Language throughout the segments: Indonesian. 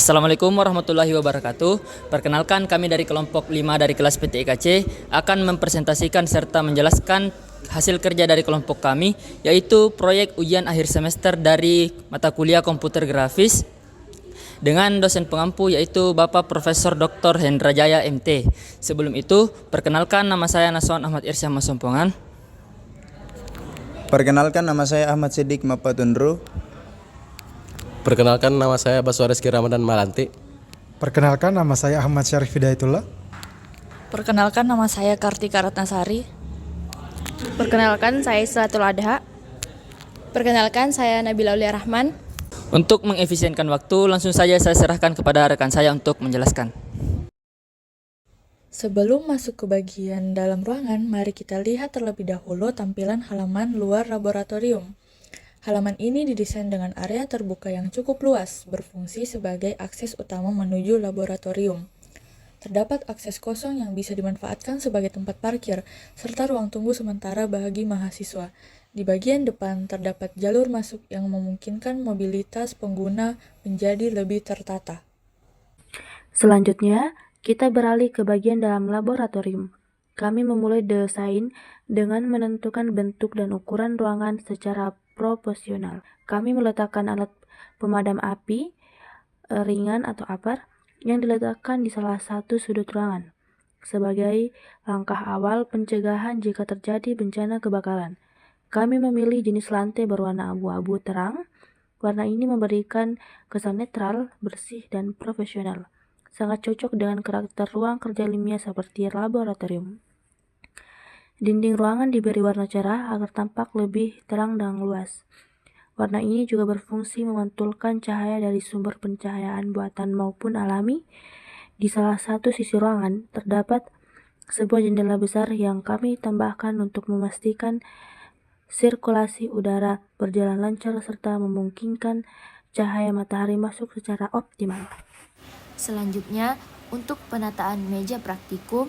Assalamualaikum warahmatullahi wabarakatuh. Perkenalkan, kami dari kelompok 5 dari kelas PTIKC akan mempresentasikan serta menjelaskan hasil kerja dari kelompok kami, yaitu proyek ujian akhir semester dari mata kuliah komputer grafis dengan dosen pengampu yaitu Bapak Profesor Dr. Hendra Jaya MT. Sebelum itu, perkenalkan, nama saya Naswan Ahmad Irsyah Masompongan. Perkenalkan, nama saya Ahmad Siddiq Mapatundru. Perkenalkan, nama saya Baswa Reski Ramadan Malanti. Perkenalkan, nama saya Ahmad Syarif Hidayatullah. Perkenalkan, nama saya Kartika Ratnasari. Perkenalkan, saya Islatul Adha. Perkenalkan, saya Nabila Aulia Rahman. Untuk mengefisienkan waktu, langsung saja saya serahkan kepada rekan saya untuk menjelaskan. Sebelum masuk ke bagian dalam ruangan, mari kita lihat terlebih dahulu tampilan halaman luar laboratorium. Halaman ini didesain dengan area terbuka yang cukup luas, berfungsi sebagai akses utama menuju laboratorium. Terdapat akses kosong yang bisa dimanfaatkan sebagai tempat parkir, serta ruang tunggu sementara bagi mahasiswa. Di bagian depan terdapat jalur masuk yang memungkinkan mobilitas pengguna menjadi lebih tertata. Selanjutnya, kita beralih ke bagian dalam laboratorium. Kami memulai desain dengan menentukan bentuk dan ukuran ruangan secara proporsional. Kami meletakkan alat pemadam api ringan atau APAR yang diletakkan di salah satu sudut ruangan sebagai langkah awal pencegahan jika terjadi bencana kebakaran. Kami memilih jenis lantai berwarna abu-abu terang. Warna ini memberikan kesan netral, bersih, dan profesional. Sangat cocok dengan karakter ruang kerja ilmiah seperti laboratorium. Dinding ruangan diberi warna cerah agar tampak lebih terang dan luas. Warna ini juga berfungsi memantulkan cahaya dari sumber pencahayaan buatan maupun alami. Di salah satu sisi ruangan terdapat sebuah jendela besar yang kami tambahkan untuk memastikan sirkulasi udara berjalan lancar serta memungkinkan cahaya matahari masuk secara optimal. Selanjutnya, untuk penataan meja praktikum,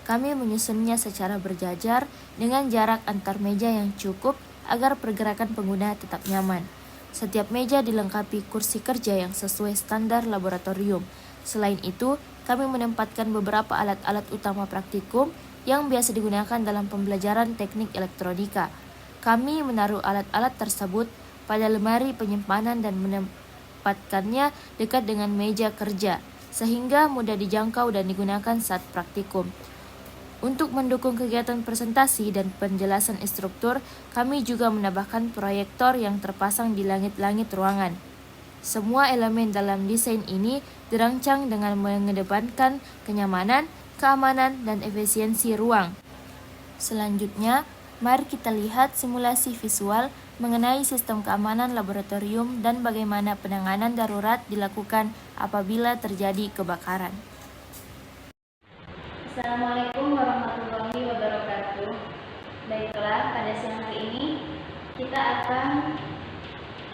kami menyusunnya secara berjajar dengan jarak antar meja yang cukup agar pergerakan pengguna tetap nyaman. Setiap meja dilengkapi kursi kerja yang sesuai standar laboratorium. Selain itu, kami menempatkan beberapa alat-alat utama praktikum yang biasa digunakan dalam pembelajaran teknik elektronika. Kami menaruh alat-alat tersebut pada lemari penyimpanan dan menempatkannya dekat dengan meja kerja, sehingga mudah dijangkau dan digunakan saat praktikum. Untuk mendukung kegiatan presentasi dan penjelasan instruktur, kami juga menambahkan proyektor yang terpasang di langit-langit ruangan. Semua elemen dalam desain ini dirancang dengan mengedepankan kenyamanan, keamanan, dan efisiensi ruang. Selanjutnya, mari kita lihat simulasi visual mengenai sistem keamanan laboratorium dan bagaimana penanganan darurat dilakukan apabila terjadi kebakaran. Assalamualaikum warahmatullahi wabarakatuh. Baiklah, pada siang hari ini kita akan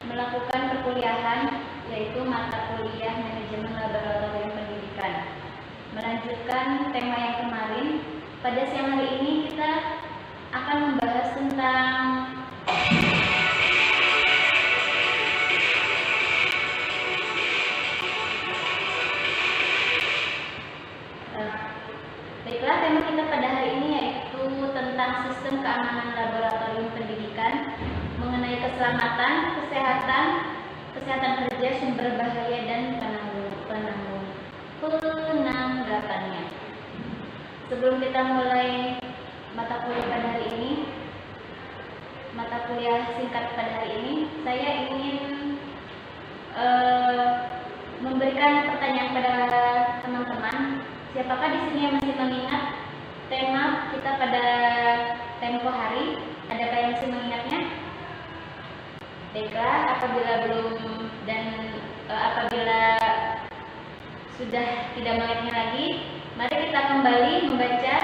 melakukan perkuliahan, yaitu mata kuliah manajemen laboratorium pendidikan. Melanjutkan tema yang kemarin, pada siang hari ini kita akan membahas tentang baiklah, tema kita pada hari ini yaitu tentang sistem keamanan laboratorium pendidikan mengenai keselamatan, kesehatan kerja, sumber bahaya, dan penanggapannya. Sebelum kita mulai mata kuliah pada hari ini, mata kuliah singkat pada hari ini, saya ingin memberikan pertanyaan pada teman-teman. Siapakah di sini yang masih mengingat tema kita pada tempo hari? Adakah yang masih mengingatnya? Baiklah, apabila belum dan apabila sudah tidak mengingatnya lagi, mari kita kembali membaca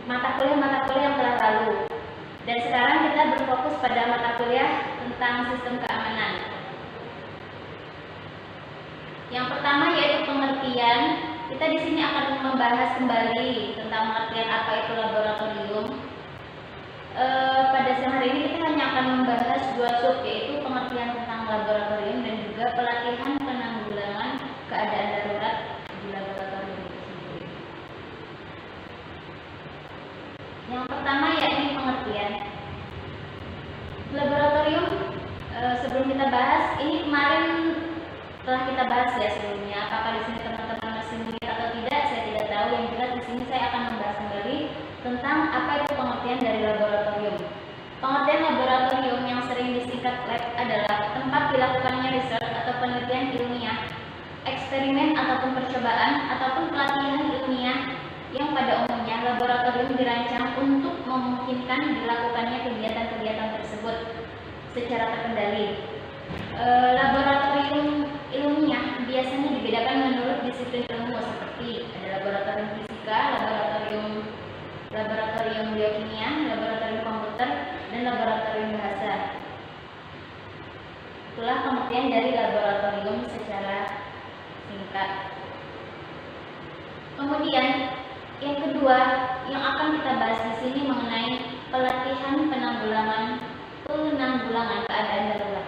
mata kuliah yang telah lalu. Dan sekarang kita berfokus pada mata kuliah tentang sistem keamanan. Yang pertama yaitu pengertian. Kita di sini akan membahas kembali tentang pengertian apa itu laboratorium. Pada siang hari ini kita hanya akan membahas dua sub, yaitu pengertian tentang laboratorium dan juga pelatihan penanggulangan telah kita bahas ya sebelumnya. Apakah di sini teman-teman masih melihat atau tidak, saya tidak tahu. Yang jelas di sini saya akan membahas kembali tentang apa itu pengertian dari laboratorium. Pengertian laboratorium yang sering disingkat lab adalah tempat dilakukannya riset atau penelitian ilmiah, eksperimen ataupun percobaan ataupun pelatihan ilmiah yang pada umumnya laboratorium dirancang untuk memungkinkan dilakukannya kegiatan-kegiatan tersebut secara terkendali. Laboratorium ilmiah biasanya dibedakan menurut disiplin ilmu seperti ada laboratorium fisika, laboratorium biokimia, laboratorium komputer, dan laboratorium bahasa. Itulah pengertian dari laboratorium secara singkat. Kemudian yang kedua yang akan kita bahas di sini mengenai pelatihan penanggulangan keadaan darurat.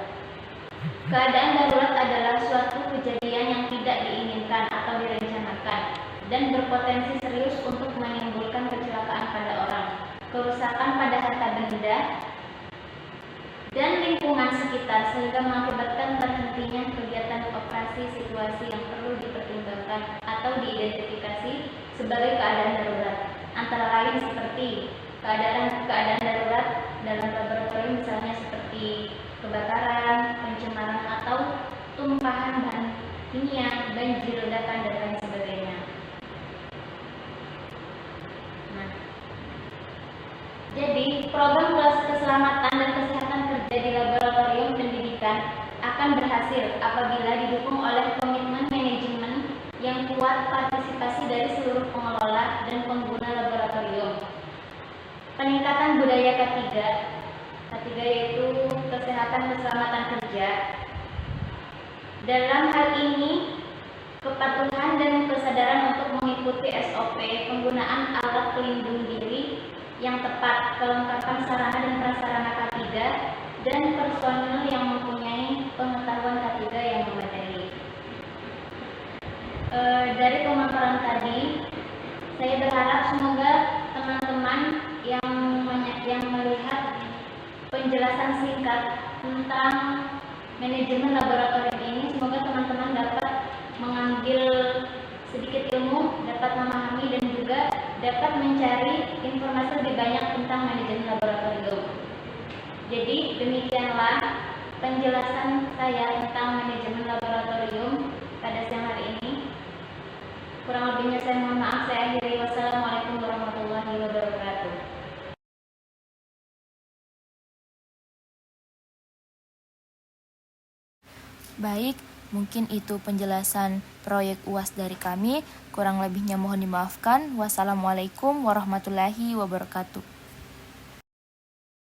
Keadaan darurat adalah suatu kejadian yang tidak diinginkan atau direncanakan dan berpotensi serius untuk menimbulkan kecelakaan pada orang, kerusakan pada harta benda, dan lingkungan sekitar sehingga mengakibatkan terhentinya kegiatan operasi situasi yang perlu dipertimbangkan atau diidentifikasi sebagai keadaan darurat, antara lain seperti keadaan darurat dalam laboratorium misalnya seperti kebakaran, pencemaran atau tumpahan bahan kimia, banjir, ledakan, dan lain sebagainya. Nah, jadi program keselamatan dan kesehatan kerja di laboratorium pendidikan akan berhasil apabila didukung oleh komitmen manajemen yang kuat, partisipasi dari seluruh pengelola dan pengguna laboratorium. Peningkatan budaya K3 yaitu kesehatan keselamatan kerja. Dalam hal ini, kepatuhan dan kesadaran untuk mengikuti SOP, penggunaan alat pelindung diri yang tepat, kelengkapan sarana dan prasarana K3, dan personil yang mempunyai pengetahuan K3 yang memadai. Dari pemaparan tadi, saya berharap semoga teman-teman yang melihat penjelasan singkat tentang manajemen laboratorium ini, semoga teman-teman dapat mengambil sedikit ilmu, dapat memahami dan juga dapat mencari informasi lebih banyak tentang manajemen laboratorium. Jadi demikianlah penjelasan saya tentang manajemen laboratorium pada siang hari ini. Kurang lebihnya saya mohon maaf, saya akhiri. Wassalamualaikum warahmatullahi wabarakatuh. Baik, mungkin itu penjelasan proyek UAS dari kami. Kurang lebihnya mohon dimaafkan. Wassalamualaikum warahmatullahi wabarakatuh.